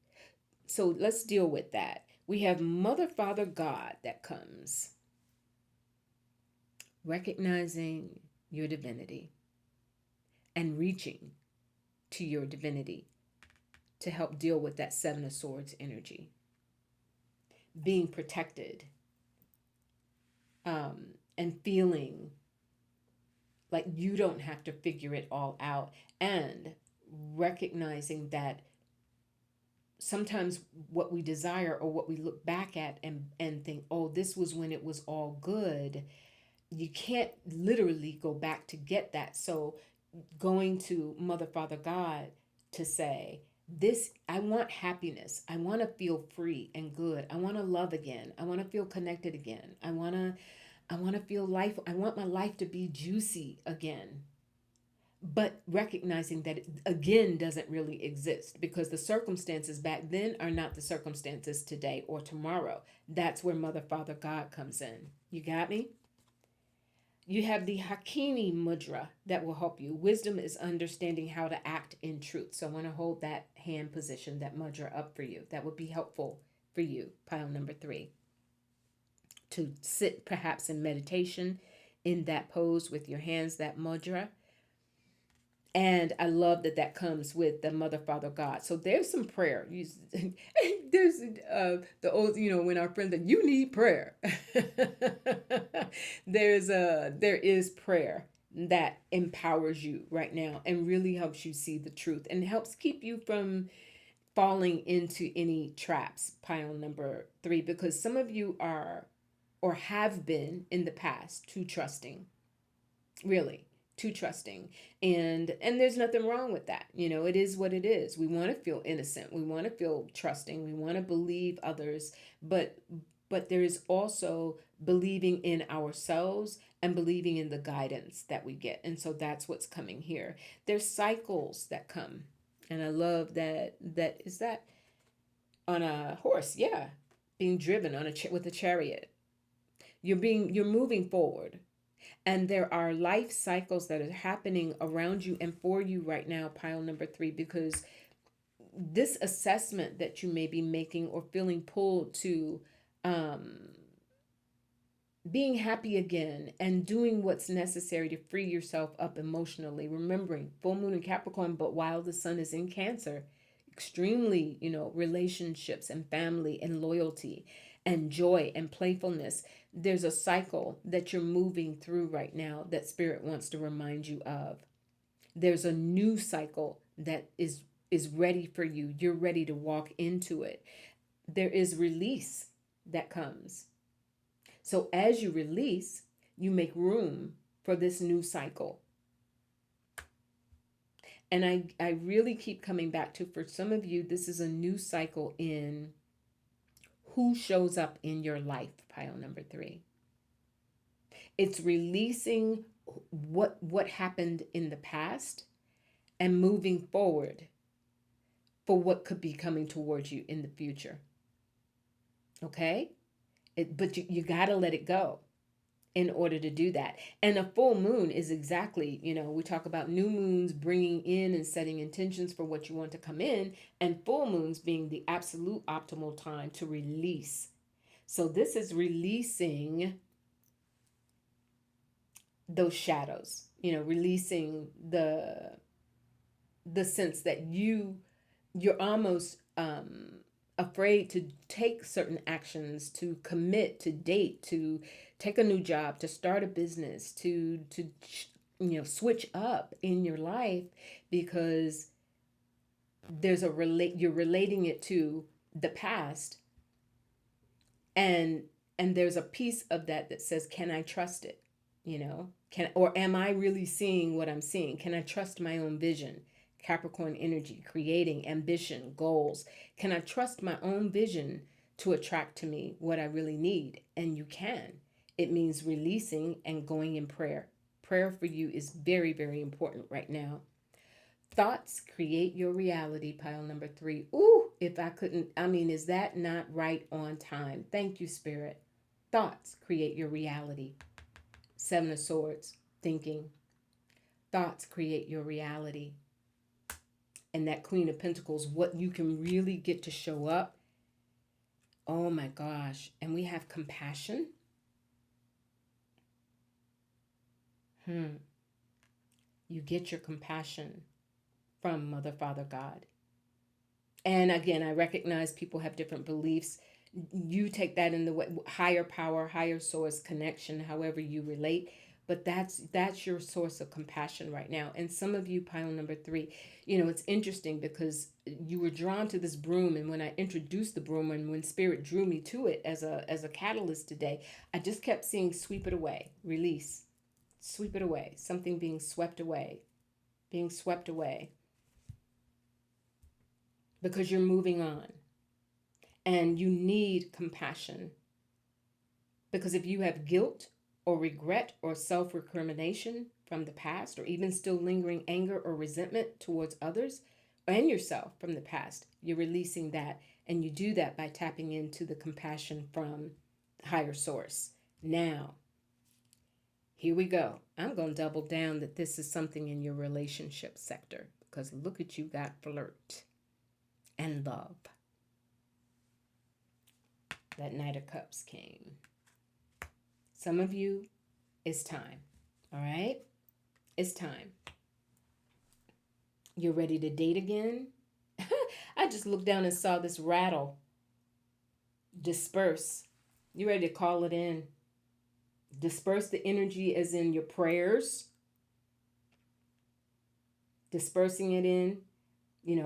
So let's deal with that. We have Mother, Father, God that comes, recognizing your divinity and reaching to your divinity to help deal with that Seven of Swords energy. Being protected and feeling like you don't have to figure it all out, and recognizing that sometimes what we desire or what we look back at and think, oh, this was when it was all good, you can't literally go back to get that. So going to Mother, Father, God to say, this, I want happiness. I want to feel free and good. I want to love again. I want to feel connected again. I want to feel life. I want my life to be juicy again. But recognizing that it again doesn't really exist, because the circumstances back then are not the circumstances today or tomorrow. That's where Mother, Father, God comes in. You got me? You have the Hakini Mudra that will help you. Wisdom is understanding how to act in truth. So I want to hold that hand position, that mudra up for you. That would be helpful for you, pile number 3. To sit perhaps in meditation in that pose with your hands, that mudra. And I love that that comes with the Mother, Father, God. So there's some prayer. There's the old, when our friends that you need prayer. There is prayer that empowers you right now and really helps you see the truth and helps keep you from falling into any traps. Pile number 3, because some of you are or have been in the past too trusting, really too trusting, and there's nothing wrong with that. It is what it is. We want to feel innocent, we want to feel trusting, we want to believe others, but there is also believing in ourselves and believing in the guidance that we get. And so that's what's coming here. There's cycles that come, and I love that is that on a horse, yeah, being driven on with a chariot. You're moving forward. And there are life cycles that are happening around you and for you right now, pile number 3, because this assessment that you may be making or feeling pulled to being happy again and doing what's necessary to free yourself up emotionally. Remembering full moon in Capricorn, but while the sun is in Cancer, extremely, relationships and family and loyalty and joy and playfulness. There's a cycle that you're moving through right now that Spirit wants to remind you of. There's a new cycle that is ready for you. You're ready to walk into it. There is release that comes. So as you release, you make room for this new cycle. And I really keep coming back to, for some of you, this is a new cycle in who shows up in your life, pile number 3. It's releasing what happened in the past and moving forward for what could be coming towards you in the future. Okay? But you got to let it go. in order to do that. And a full moon is exactly, we talk about new moons bringing in and setting intentions for what you want to come in, and full moons being the absolute optimal time to release. So this is releasing those shadows, releasing the sense that you're almost afraid to take certain actions, to commit, to date, to take a new job, to start a business, to switch up in your life, because you're relating it to the past, and there's a piece of that says, can I trust it? Or am I really seeing what I'm seeing? Can I trust my own vision? Capricorn energy, creating ambition, goals. Can I trust my own vision to attract to me what I really need? And you can. It means releasing and going in prayer. Prayer for you is very, very important right now. Thoughts create your reality, pile number 3. Ooh, if I couldn't, is that not right on time? Thank you, Spirit. Thoughts create your reality. 7 of Swords, thinking. Thoughts create your reality. And that Queen of Pentacles, what you can really get to show up. Oh my gosh. And we have compassion. You get your compassion from Mother, Father, God. And again, I recognize people have different beliefs. You take that in the way, higher power, higher source connection, however you relate. But that's your source of compassion right now. And some of you, pile number 3, it's interesting because you were drawn to this broom, and when I introduced the broom, and when Spirit drew me to it as a catalyst today, I just kept seeing sweep it away, release, sweep it away, something being swept away, because you're moving on, and you need compassion. Because if you have guilt or regret or self-recrimination from the past, or even still lingering anger or resentment towards others and yourself from the past, you're releasing that. And you do that by tapping into the compassion from higher source. Now, here we go. I'm going to double down that this is something in your relationship sector, because look at you got flirt and love. That Knight of Cups came. Some of you, it's time. All right? It's time. You're ready to date again? I just looked down and saw this rattle. Disperse. You ready to call it in? Disperse the energy as in your prayers. Dispersing it in,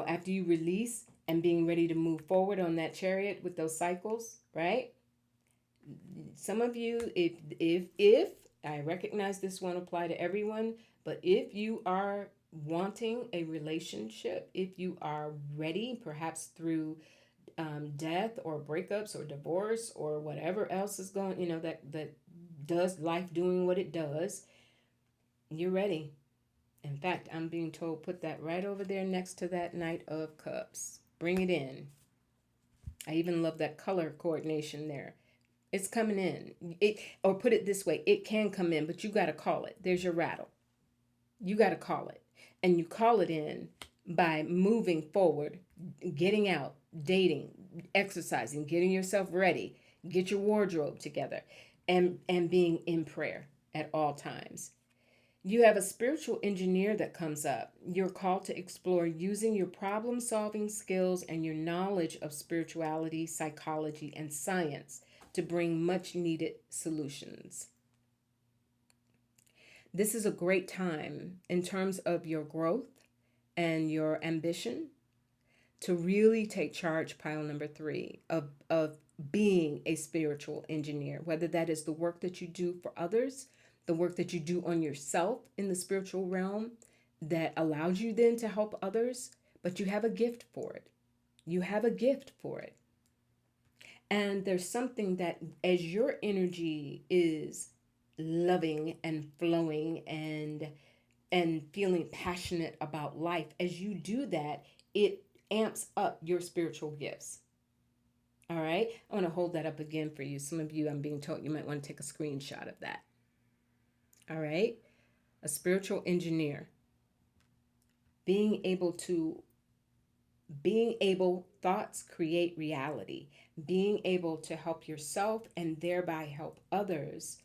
after you release and being ready to move forward on that chariot with those cycles, right? Some of you, if I recognize this won't apply to everyone, but if you are wanting a relationship, if you are ready, perhaps through death or breakups or divorce or whatever else is going, that does life doing what it does, you're ready. In fact, I'm being told put that right over there next to that Knight of Cups. Bring it in. I even love that color coordination there. It's coming in. Or put it this way, it can come in, but you got to call it. There's your rattle. You got to call it. And you call it in by moving forward, getting out, dating, exercising, getting yourself ready, get your wardrobe together, and being in prayer at all times. You have a spiritual engineer that comes up. You're called to explore using your problem-solving skills and your knowledge of spirituality, psychology, and science to bring much-needed solutions. This is a great time in terms of your growth and your ambition to really take charge, pile number 3, of being a spiritual engineer, whether that is the work that you do for others, the work that you do on yourself in the spiritual realm that allows you then to help others, but you have a gift for it. You have a gift for it. And there's something that as your energy is loving and flowing and feeling passionate about life, as you do that, it amps up your spiritual gifts. All right? I want to hold that up again for you. Some of you, I'm being told, you might want to take a screenshot of that. All right. A spiritual engineer. Being able to, thoughts create reality. Being able to help yourself and thereby help others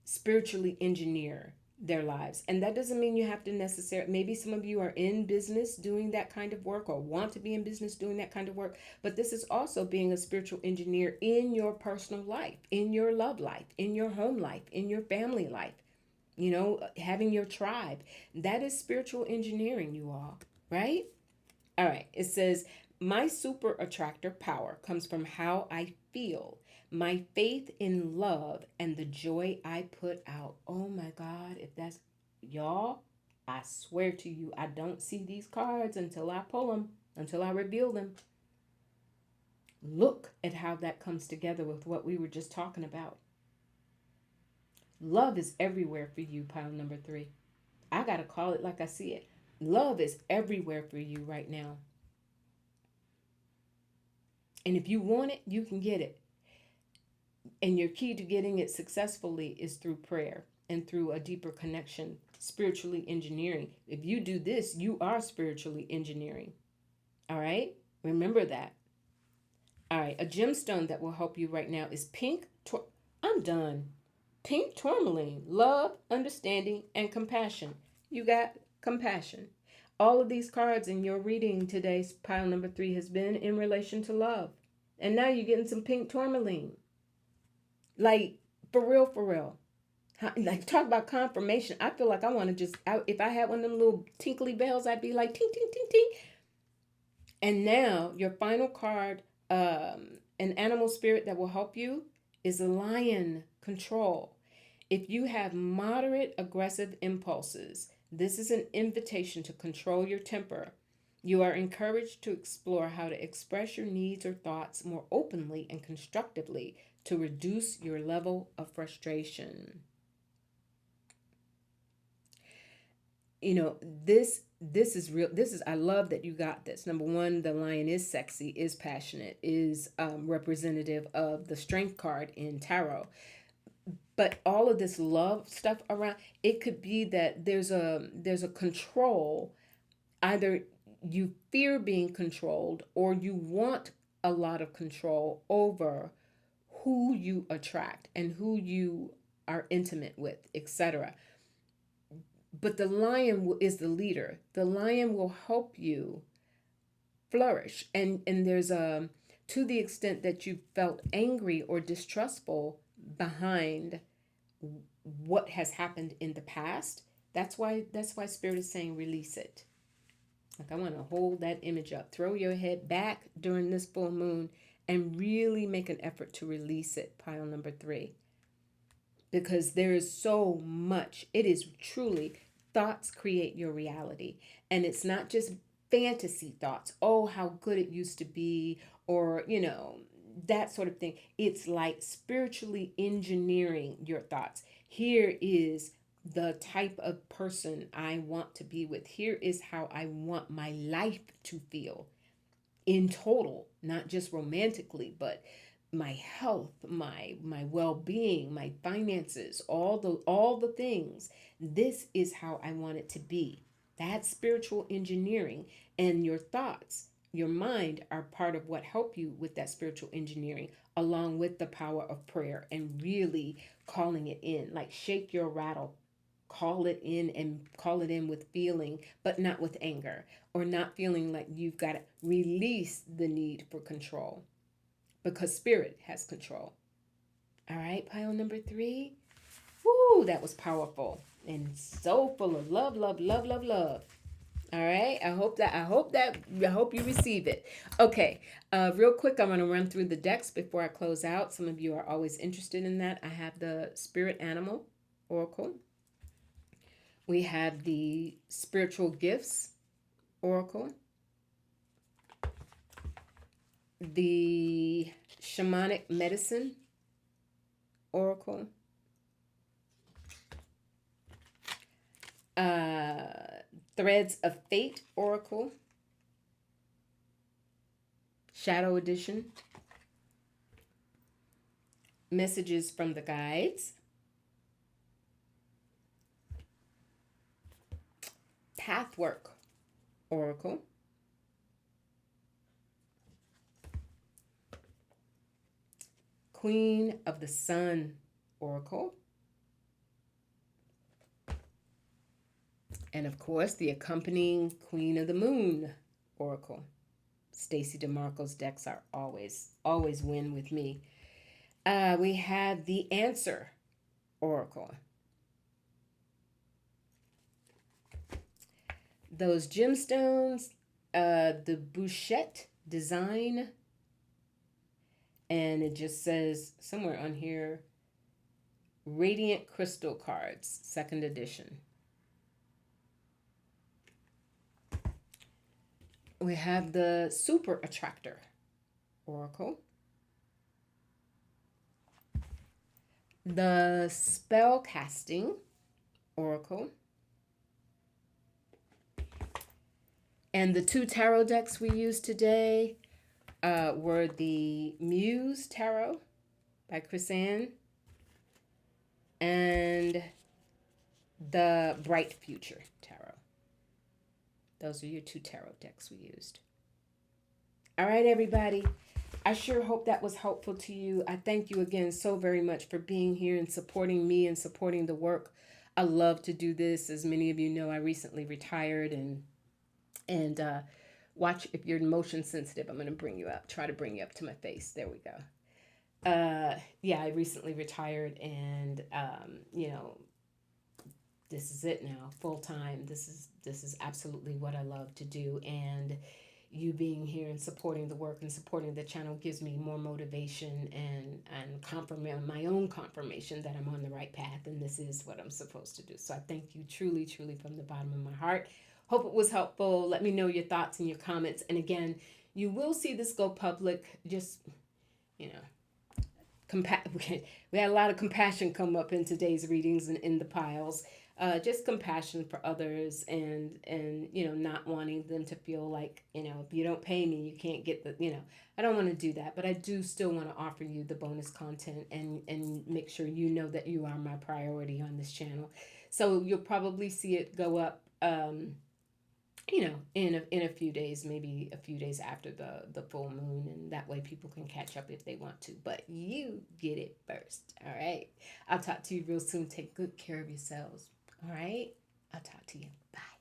spiritually engineer their lives. And that doesn't mean you have to necessarily, maybe some of you are in business doing that kind of work or want to be in business doing that kind of work, but this is also being a spiritual engineer in your personal life, in your love life, in your home life, in your family life, having your tribe. That is spiritual engineering, you all, right? All right, it says, my super attractor power comes from how I feel, my faith in love, and the joy I put out. Oh my God, if that's y'all, I swear to you, I don't see these cards until I pull them, until I reveal them. Look at how that comes together with what we were just talking about. Love is everywhere for you, pile number 3. I got to call it like I see it. Love is everywhere for you right now. And if you want it, you can get it. And your key to getting it successfully is through prayer and through a deeper connection, spiritually engineering. If you do this, you are spiritually engineering. All right? Remember that. All right, a gemstone that will help you right now is I'm done. Pink tourmaline, love, understanding, and compassion. You got compassion. All of these cards in your reading today's pile number 3 has been in relation to love. And now you're getting some pink tourmaline. Like, for real, for real. Like, talk about confirmation. I feel like I want to just, if I had one of them little tinkly bells, I'd be like, ting, ting, ting, ting. And now, your final card, an animal spirit that will help you, is a lion, control. If you have moderate aggressive impulses, this is an invitation to control your temper. You are encouraged to explore how to express your needs or thoughts more openly and constructively to reduce your level of frustration. You know, this is real. This is, I love that you got this. Number one, the lion is sexy, is passionate, is representative of the strength card in tarot. But all of this love stuff around, it could be that there's a control. Either you fear being controlled or you want a lot of control over who you attract and who you are intimate with, etc. But the lion is the leader. The lion will help you flourish. And there's a, to the extent that you felt angry or distrustful behind what has happened in the past, that's why spirit is saying release it. Like, I want to hold that image up. Throw your head back during this full moon and really make an effort to release it, pile number 3. Because there is so much. It is truly, thoughts create your reality. And it's not just fantasy thoughts. Oh, how good it used to be, or, that sort of thing. It's like spiritually engineering your thoughts. Here is the type of person I want to be with. Here is how I want my life to feel in total, not just romantically, but my health, my well-being, my finances, all the things. This is how I want it to be. That's spiritual engineering. And your thoughts, your mind, are part of what help you with that spiritual engineering, along with the power of prayer and really calling it in. Like, shake your rattle, call it in, and call it in with feeling, but not with anger, or not feeling like you've got to release the need for control, because spirit has control. All right, pile number 3. Woo, that was powerful and so full of love, love, love, love, love. All right, I hope you receive it. Okay, real quick, I'm going to run through the decks before I close out. Some of you are always interested in that. I have the Spirit Animal Oracle. We have the Spiritual Gifts Oracle, the Shamanic Medicine Oracle, Threads of Fate Oracle, Shadow Edition, Messages from the Guides, Pathwork Oracle. Queen of the Sun Oracle. And of course, the accompanying Queen of the Moon Oracle. Stacey DeMarco's decks are always win with me. We have the Answer Oracle. Those gemstones, the Bouchette design, and it just says somewhere on here, Radiant Crystal Cards, second edition. We have the Super Attractor Oracle. The Spell Casting Oracle. And the two tarot decks we used today were the Muse Tarot by Chris-Anne and the Bright Future Tarot. Those are your two tarot decks we used. All right, everybody. I sure hope that was helpful to you. I thank you again so very much for being here and supporting me and supporting the work. I love to do this. As many of you know, I recently retired and watch if you're motion sensitive. I'm going to bring you up. Try to bring you up to my face. There we go. Yeah, I recently retired and this is it now, full time. This is absolutely what I love to do, and you being here and supporting the work and supporting the channel gives me more motivation and my own confirmation that I'm on the right path and this is what I'm supposed to do. So I thank you truly from the bottom of my heart. Hope it was helpful. Let me know your thoughts and your comments. And again, you will see this go public. Just, we had a lot of compassion come up in today's readings and in the piles. Just compassion for others and not wanting them to feel like, if you don't pay me, you can't get I don't want to do that, but I do still want to offer you the bonus content and make sure you know that you are my priority on this channel. So you'll probably see it go up, in a few days, maybe a few days after the full moon, and that way people can catch up if they want to, but you get it first. All right. I'll talk to you real soon. Take good care of yourselves. All right. I'll talk to you. Bye.